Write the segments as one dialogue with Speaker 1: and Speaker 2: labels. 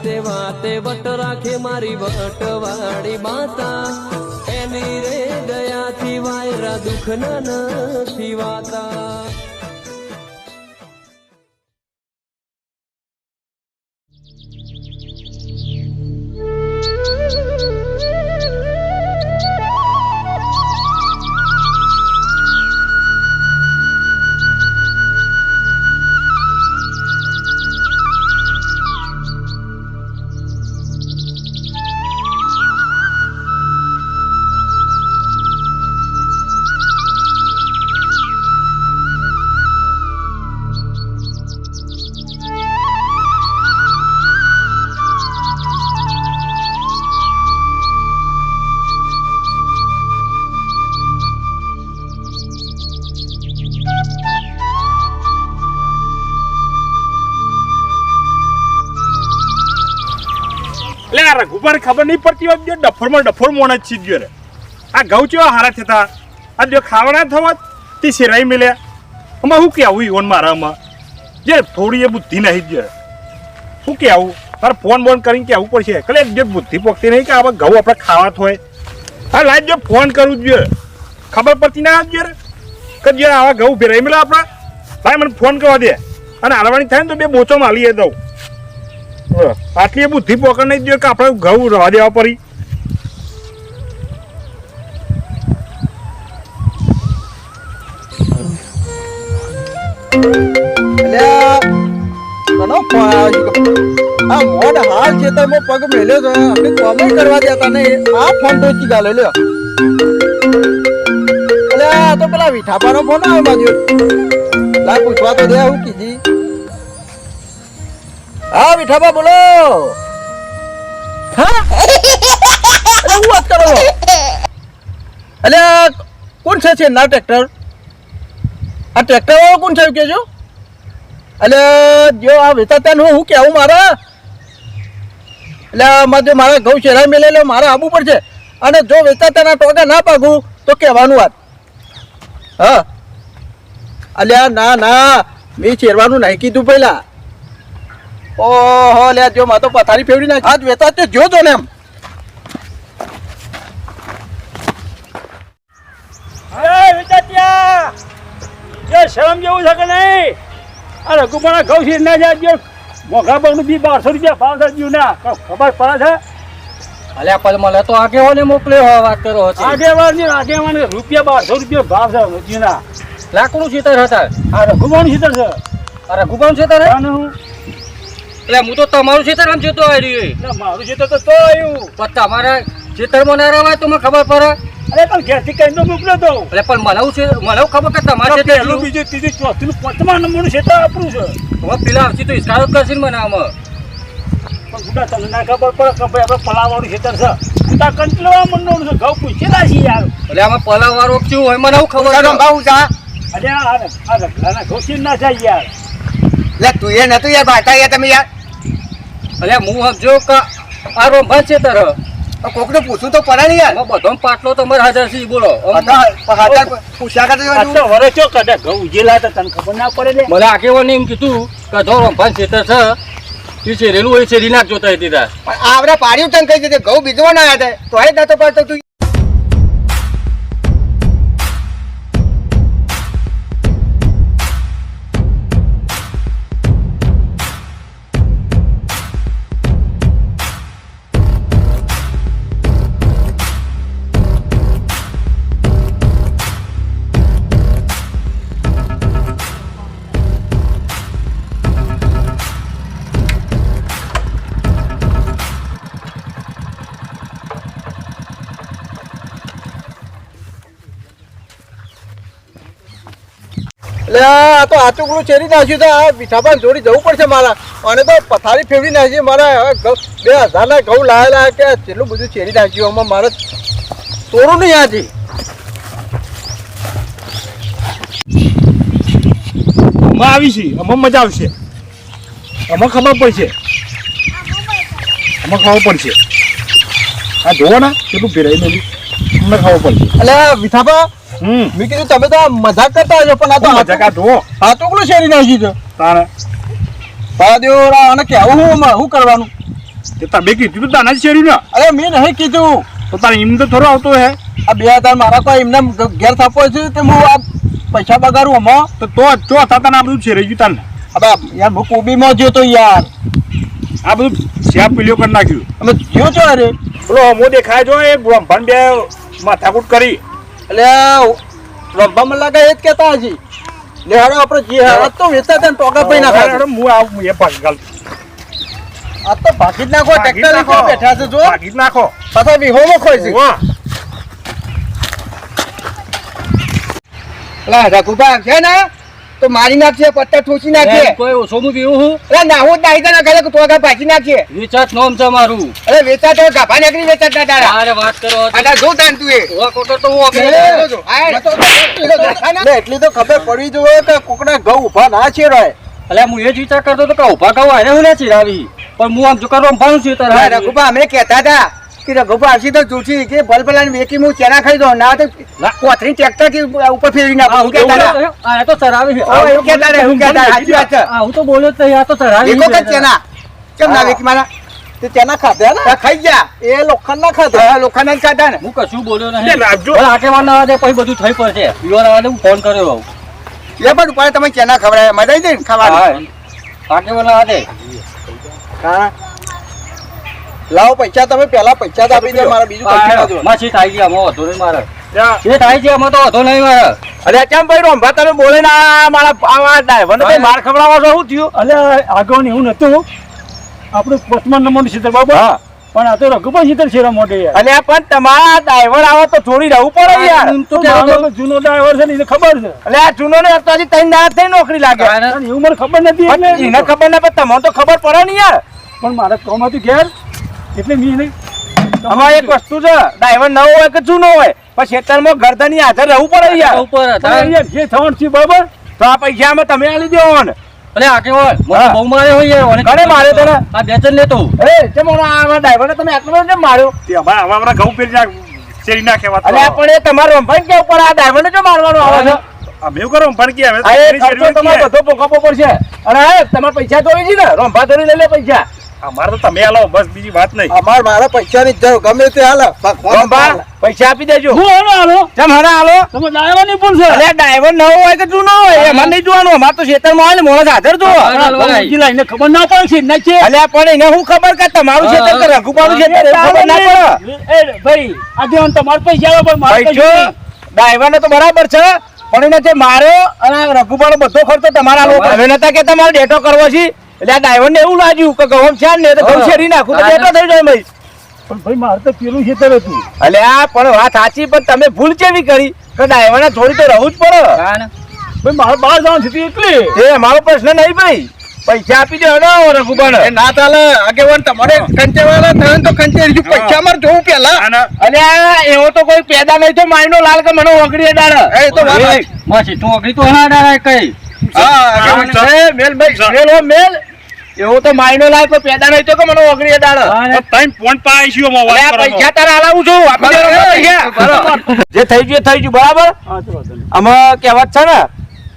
Speaker 1: વાતે વાતે વટ રાખે મારી વટવાળી માતા એની રે દયાથી વાયરા દુઃખ નથી વાતા
Speaker 2: રઘુબર ખબર નહીં પડતી હોય ડફોરમાં ડફોર મોણ જ સીધ્યો રે આ ઘઉં ચેવા હારા થતા આ જો ખાવાના થવા તે શેરાઈ મેલ્યા આમાં શું કહેવું ઈવન મારામાં જે થોડી એ બુદ્ધિ નહીં જ શું કહેવું તારે ફોન બોન કરીને કહેવું પડશે કલે જે બુદ્ધિ પોકતી નહીં કે આવા ઘઉં આપણે ખાવા હોય હા લાઈટ જો ફોન કરવું જ જોઈએ ખબર પડતી ના આવજો કે જે આવા ઘઉં ભેરાઈ મેળા આપણા ભાઈ મને ફોન કરવા દે અને હાલવાની થાય ને તો બે બોચો માલીએ દઉં આટલી બુદ્ધિ પકડ નહીં જોઈએ કે આપણે ઘઉં રવા દેવા પડી
Speaker 3: હાલ ખેતરમાં પગ મેલ્યો તો આપણે કોમે કરવા દેતા નહીં આ ફોન તો ગાલે લ્યો એટલે આ તો પેલા વિઠાપાનો ફોન આવે બાજુ લા પૂછવા તો દે હું કીધી હા વિઠાબા બોલો હા હું વાત કરો એટલે કોણ છે ના ટ્રેક્ટર આ ટ્રેક્ટર વાળો કોણ છે કેજો એટલે જો આ વેતા ત્યાં હું કેવું મારા એટલે આમાં જો મારા ઘઉં શેરાઈ મેલે મારે આવવું પડશે અને જો વેતા ત્યાં ટોકા ના પાકું તો કહેવાનું વાત હા અલ્યા ના ના મેં શેરવાનું નહીં કીધું પહેલા ઓહો લે જો માં તો પથારી ફેવડી નાખ આજ વેતા તે જો ને એમ
Speaker 2: અરે વિચાત્યા એ શરમ જેવું છે કે નહીં આ રઘુબાના ઘઉં શેર ના જાય મોઘા બહુ બી 1200 રૂપિયા ભાવ થયું ના ખબર પડે છે
Speaker 3: અલ્યા પણ મને તો આગેવાને મોકલ્યો વાત કરો
Speaker 2: આગેવાન રૂપિયા 1200 રૂપિયા ભાવ છે જીના
Speaker 3: લાકડું સીતર હતા
Speaker 2: આ રઘુબાનું સીતર છે
Speaker 3: આ રઘુબાનું સીતર એટલે હું તો તમારું સીતર આમ જોતો આવી રહ્યો
Speaker 2: મારું સીતર તો આવ્યું
Speaker 3: પણ તમારા સીતરમાં ના રવાય તો મને ખબર પડે
Speaker 2: અરે પણ ઘેરથી કઈ તો મોકલ્યો તો
Speaker 3: એટલે પણ મને ખબર કે તમારે
Speaker 2: પહેલું બીજું ત્રીજું ચોથું પાંચમા નંબરનું ક્ષેત્ર આપણું છે
Speaker 3: હવે પેલા આવશે તો ઇસ્કારો કરશે ને મને આમાં
Speaker 2: પણ ગુડા તમને ના ખબર પડે કે ભાઈ આપણે પલાવાળું ક્ષેત્ર છે ગુડા કંટલવા મંડળનું છે ઘઉં પૂછેલા છે યાર
Speaker 3: એટલે આમાં પલાવાળો કેવું હોય મને ખબર ભાવ જા
Speaker 2: અરે આ રઘલાના ઘઉં શીર ના જાય યાર
Speaker 3: એટલે તું એ નતું યાર બાટા યાર તમે યાર અરે હું સમજો કે આ રોંભા ક્ષેત્ર કોકને પૂછું તો પડે ને યાર બધો પાટલો તો મારે 1000 થી બોલો પૂછ્યા કરતો
Speaker 2: વરે ચો કદા ઘઉં ઉજેલા હતા તને ખબર ના પડે ને
Speaker 3: મને આગેવાને એમ કીધું કે જો રોંભા ક્ષેત્ર છે એ શેરેલું હોય શેરી નાખજો તો દીધા આવડે પાડ્યું તને કહી દીધું ઘઉં બીજવા ના હતા તો એ નતો પડતો તું એટલે આ તો આચુકડું ચેરી નાખ્યું છે આ વિઠાબા જોડી જવું પડશે મારા અને તો પથારી ફેરવી નાખી મારા હવે 2000 ના ઘઉં લાવેલા કે કેટલું બધું ચેરી નાખ્યું આમાં મારે તોડું નહીં આજે
Speaker 2: આમાં આવી છે આમાં મજા આવશે આમાં ખબર પડશે આમાં ખબર પડશે આ જોવો ને કેટલું ફેરાઈ નથી અમને ખબર પડશે
Speaker 3: એટલે વિઠાબા મેં કીધું તમે તો મજાક કરતા હશો પણ આ તો
Speaker 2: મજાક આ જો
Speaker 3: આ તો પેલું શેરી નાખી છે
Speaker 2: તારે
Speaker 3: અને કેવું શું કરવાનું
Speaker 2: તે તમે કીધું તો તાના જ શેરી ને
Speaker 3: અરે મેં નહીં કીધું.
Speaker 2: તો તારે એમ તો થોડો આવતો હે
Speaker 3: આ 2000 મારા કોઈ એમને ઘેર થાપો છે તે હું આ પૈસા બગાડું આમાં.
Speaker 2: તો હતા તને આ બધું શેરી ગયું તાને
Speaker 3: હવે યાર હું કોબીમાં જ્યો તો યાર.
Speaker 2: આ બધું શ્યાપ પીલ્યો કરી નાખ્યું
Speaker 3: અમે જ્યો છો અરે
Speaker 2: બોલો હમો દેખાય જો એ રંભાણ બે માથાકૂટ કરી
Speaker 3: એટલે રંભામાં લાગે એ જ કહેતા હજી. લે હાડો આપણે જે હાલત તો વેચતા હતા ને ટોકા પૈ નાખા.
Speaker 2: હું આવું એ પાછી ગાલ
Speaker 3: આ તો ભાગી જ નાખો. ટ્રેક્ટર લઈને બેઠા છે જો.
Speaker 2: ભાગી જ નાખો
Speaker 3: પાછા વિહોમાં ખોય છે.
Speaker 2: વાહ
Speaker 3: લા રઘુબા છે ને તો મારી નાખશે, પત્તા ઠોસી નાખે.
Speaker 4: કોઈ ઓછો હું પીવું હું
Speaker 3: અરે નાહું જ નાહી તને ઘરે તો આગળ ભાગી નાખીએ.
Speaker 4: વિચાર નોમ છે મારું.
Speaker 3: અરે વેચા તો ગાભા નીકળી વેચા તારા.
Speaker 4: અરે વાત કરો
Speaker 3: આના જો તાન તું એ
Speaker 4: ઓવા કોટર તો હું
Speaker 3: લે, એટલી તો ખબર પડી જોઈએ કે કોકના ઘઉં ઉભા ના છે રોય.
Speaker 4: અલ્યા હું એ જ વિચાર કરતો તો કે ઉભા કહું અરે હું ના ચીરાવી પણ હું આમ જો કરવા ભાણું છું
Speaker 3: હા, રઘુબા અમે કહેતા હતા કે રઘુબા હસી તો જૂઠી કે ભલભલાની વેકી હું ચેના ખાઈ દઉં ના તો કોથરી ટ્રેક્ટર થી ઉપર ફેરવી નાખું. હું કહેતા હતા.
Speaker 4: આ તો ચરાવી
Speaker 3: ઓ, એવું કહેતા હતા, એવું કહેતા હતા. સાચી વાત છે.
Speaker 4: હું તો બોલ્યો જ નહીં આ તો ચરાવી
Speaker 3: વેકો કે ચેના કેમ ના વેકી મારા તે ચેના ખાધા ને ખાઈ ગયા એ લોખંડ ના ખાધા. લોખંડ ના ખાધા ને
Speaker 4: હું કશું બોલ્યો
Speaker 2: લે,
Speaker 4: નહીં.
Speaker 2: રાખજો.
Speaker 4: ભલે આગેવાન ના આવે પછી બધું થઈ પડશે પીવા આવે હું ફોન કર્યો રહું.
Speaker 3: એ પણ ઉપર તમે ચેના ખવડાવ્યા મજા આવી જાય ને ખાવાની.
Speaker 4: આગેવાન ના આવે
Speaker 3: હા. લાવો પૈસા તમે પેલા પૈસા તો આપી દો મારા બીજું કશું ના જોવાનું.
Speaker 4: માછી થાય છે આમાં વધુ નહીં મારે
Speaker 2: જા.
Speaker 4: જે થાય છે આમાં તો વધુ નહીં મારે.
Speaker 3: અરે કેમ ભાઈ રોંભા તમે બોલે ના મારા આવા ડ્રાઈવરને ભાઈ માર ખવડાવો છો શું થયું?
Speaker 5: અલ્યા આગળ એવું નતું આપણું પચમન નંબરનું સીધર બાબા
Speaker 3: હા.
Speaker 5: પણ આ તો રઘુભાઈ સીધર શેરા મોટે યાર
Speaker 3: અને પણ તમારા ડ્રાઈવર આવે તો છોડી રહેવું પડે યાર.
Speaker 4: એમ
Speaker 5: તો
Speaker 4: તો કહેતો
Speaker 5: મારો
Speaker 4: હતો.
Speaker 5: તો જૂનો ડ્રાઈવર છે ને એને ખબર છે
Speaker 3: એટલે આ ચૂનો ને તો હજી 3 દાડા થઈ નોકરી લાગે.
Speaker 4: કારણ
Speaker 5: અને એવું મને ખબર નથી
Speaker 3: પણ
Speaker 5: એટલે
Speaker 3: એને ખબર ના પણ તમને તો ખબર પડે ને યાર.
Speaker 5: પણ મારે કામ હતું ઘેર એટલે મેં એને
Speaker 3: આમાં એક વસ્તુ છે ડ્રાઈવર નવો હોય કે જૂનો હોય પણ ખેતરમાં ગરદનની હાજર રહેવું પડે યાર.
Speaker 4: ઉપર હતા.
Speaker 5: પણ યાર જે થવાનું છે બરાબર
Speaker 3: તો આ પૈસા અમે તમે આલી દેવો ને.
Speaker 4: અરે આગેવાન મને
Speaker 3: હા.
Speaker 4: બહુ માર્યો હોય યાર મને
Speaker 3: ઘણે માર્યો તને?
Speaker 4: આ બેચન લેતો
Speaker 3: અરે કેમ આ ડ્રાઈવરને તમે આટલો બધો કેમ માર્યો?
Speaker 2: તે અમારા અમારા ઘઉં પેરી નાખ શેરી નાખે વાત
Speaker 3: અને આ પણ એ તમારો રંભાઈ કે ઉપર આ ડ્રાઈવરને જો મારવાનો આવે છે?
Speaker 2: અમે એવું કરો પણ કે હવે
Speaker 3: આ એ
Speaker 2: શેરી
Speaker 3: ખર્ચો
Speaker 2: શેરી
Speaker 3: તમારે
Speaker 2: કે.
Speaker 3: બધો ભોગવવો પડશે. અને હા તમારે પૈસા દોરી છે ને રંભા દોરી લઈ લે પૈસા.
Speaker 2: અમારે તો તમે આલો બસ બીજી વાત નહીં
Speaker 3: મારા પૈસાની જરૂર ગમે તે હાલ રંભા પૈસા આપી દેજો.
Speaker 5: હું હાલો હાલો
Speaker 3: કેમ હરા હાલો?
Speaker 5: તમે ડ્રાઈવરની પણ છે
Speaker 3: અરે ડ્રાઈવર નવો હોય કે જૂનો હોય એમાં નહીં જોવાનું. અમારે તો ખેતરમાં હોય ને મોણસ હાજર જો.
Speaker 5: બીજી લાઈને ખબર ના પડે છે ના છે
Speaker 3: અલ્યા પણ એને હું ખબર કે તમારું ખેતર કે રઘુપાનું ખેતર એવું ખબર ના પડે.
Speaker 5: એ ભાઈ આગેવાન તમારે પૈસા આવે પણ મારે
Speaker 3: પૈસો ડ્રાઈવર ને તો બરાબર છે પણ એને જે માર્યો અને આ રઘુપાનો બધો ખર્ચો તમારા લોકો હવે નતા કે તમારે ડેટો કરવો છે. એટલે આ ડ્રાઈવર ને એવું લાગ્યું કે ગવમ છે ને તો ઘઉં શેરી નાખું તો ડેટો થઈ જાય ભાઈ.
Speaker 5: પણ ભાઈ મારે તો પેલું ખેતર હતું
Speaker 3: અલ્યા પણ વાત સાચી પણ તમે ભૂલ કેવી કરી કે ડ્રાઈવર ને થોડી તો રહેવું જ પડે.
Speaker 5: ભાઈ મારે બહાર જવાનું છે એટલે
Speaker 3: એ અમારો પ્રશ્ન નહીં ભાઈ. પૈસા આપી દો રઘુબાને. ના ચાલે આગેવાન તમારે કંચેવાળા થાય તો કંચેરી પૈસા મારે જોવું પેલા.
Speaker 2: આના
Speaker 3: અલ્યા એવો તો કોઈ પેદા નહીં તો માયનો લાલ કે મને ઓગળી ડાળે. એ તો વાત
Speaker 4: માછી તું અગડી તો ના ડાળે કઈ
Speaker 3: મેલ ભાઈ મેલ હો મેલ. એવો તો માયનો લાલ કોઈ પેદા નહીં તો કે મને ઓગળી ડાળે.
Speaker 2: ટાઈમ પોઈન્ટ પાઈ છું અમે વાત
Speaker 3: અલ્યા
Speaker 2: કરો
Speaker 3: પૈસા તારે હાલાવું છું. આપી દે પૈસા. જે થઈ ગયું એ થઈ ગયું બરાબર.
Speaker 5: હા તો વાંધો નહીં.
Speaker 3: આમાં કહેવત છે ને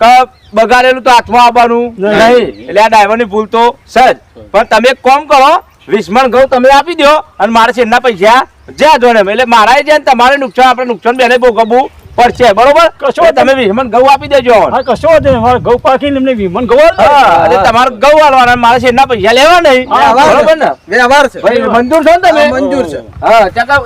Speaker 3: કે બગાડેલું તો હાથમાં આવવાનું નહીં. એટલે આ ડ્રાઈવર ની ભૂલ તો સજ. પણ તમે એક કામ કરો 20 મણ ઘઉં તમે આપી દો અને મારે છેલ્લા પૈસા જ્યાં જોડે એટલે મારા જાય ને તમારે નુકસાન આપણે નુકસાન બેને ભોગવવું પડશે બરોબર. કશો તમે 20 મણ ઘઉં આપી દેજો.
Speaker 5: હા કશો વાંધો નહીં. મારે ઘઉં પાકીને એમને વિમન ગવાર
Speaker 3: હા એટલે તમારે ઘઉં હાલવાના મારે છેલ્લા પૈસા લેવા નહીં. બરોબર ને વ્યવહાર છે ભાઈ મંજૂર છો ને તમે? મંજૂર છે. હા ચકા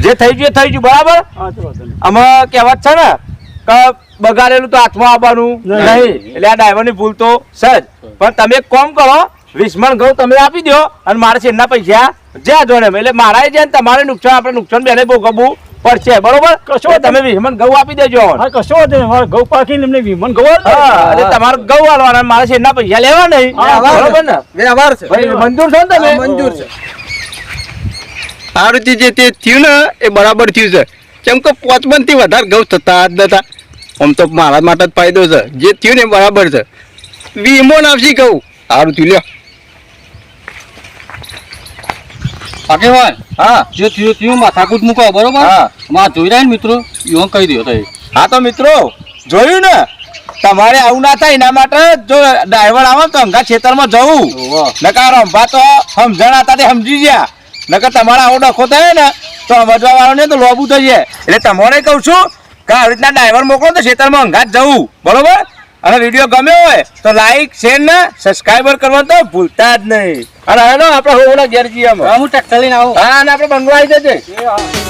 Speaker 3: જે થઈ ગયું એ થઈ ગયું બરાબર.
Speaker 5: હા તો વાંધો નહીં.
Speaker 3: આમાં કહેવત છે ને કે બગાડેલું તો હાથમાં આવવાનું નહીં. એટલે આ ડ્રાઈવર ની ભૂલ તો સજ. પણ તમે એક કામ કરો 20 મણ ઘઉં તમે આપી દો અને મારે છેલ્લા પૈસા જ્યાં જોડે એટલે મારા જાય ને તમારે નુકસાન આપણે નુકસાન બેને ભોગવવું પડશે બરોબર. કશો તમે 20 મણ ઘઉં આપી દેજો.
Speaker 5: હા કશો વાંધો નહીં. મારે ઘઉં પાકીને એમને વિમન ગવાર
Speaker 3: હા એટલે તમારે ઘઉં હાલવાના મારે છેલ્લા પૈસા લેવા નહીં. બરોબર ને વ્યવહાર છે ભાઈ મંજૂર છો ને તમે? મંજૂર છે.
Speaker 6: આ રીતે જે તે થયું ને એ બરાબર થયું છે. કેમ કે 5 મણથી વધારે ઘઉં થતા જ નતા. આમ તો મારા માટે જ ફાયદો છે. જે થયું ને એ બરાબર છે. વીમો નાખી કહું સારું થયું લ્યો.
Speaker 4: આગેવાન હા જે થયું થયું માથાકૂટ મૂકો બરોબર
Speaker 3: હા.
Speaker 4: માં જોઈ રહ્યા ને મિત્રો એવું કહી દો તો
Speaker 3: હા તો મિત્રો જોયું ને તમારે આવું ના થાય એના માટે જો ડ્રાઈવર આવે તો અંગા ખેતરમાં જવું નકા રંભા તો સમજણ હતા તે સમજી ગયા નકર તમારે આવો ડખો થાય ને તો સમજવા વાળો ને તો લોબું થઈ જાય એટલે તમારે કહું છું કે આવી રીતના ડ્રાઈવર મોકલો તો ખેતરમાં અંગા જ જવું બરોબર અને વિડીયો ગમ્યો હોય તો લાઈક શેર ને સબસ્ક્રાઈબર કરવા તો ભૂલતા જ નહીં અને હવે આપણે હોવના ઘેર જઈએ
Speaker 4: હું ટ્રેક્ટર લઈને આવું
Speaker 3: હા અને આપણે બંગલો આવી જશે
Speaker 4: એ હા.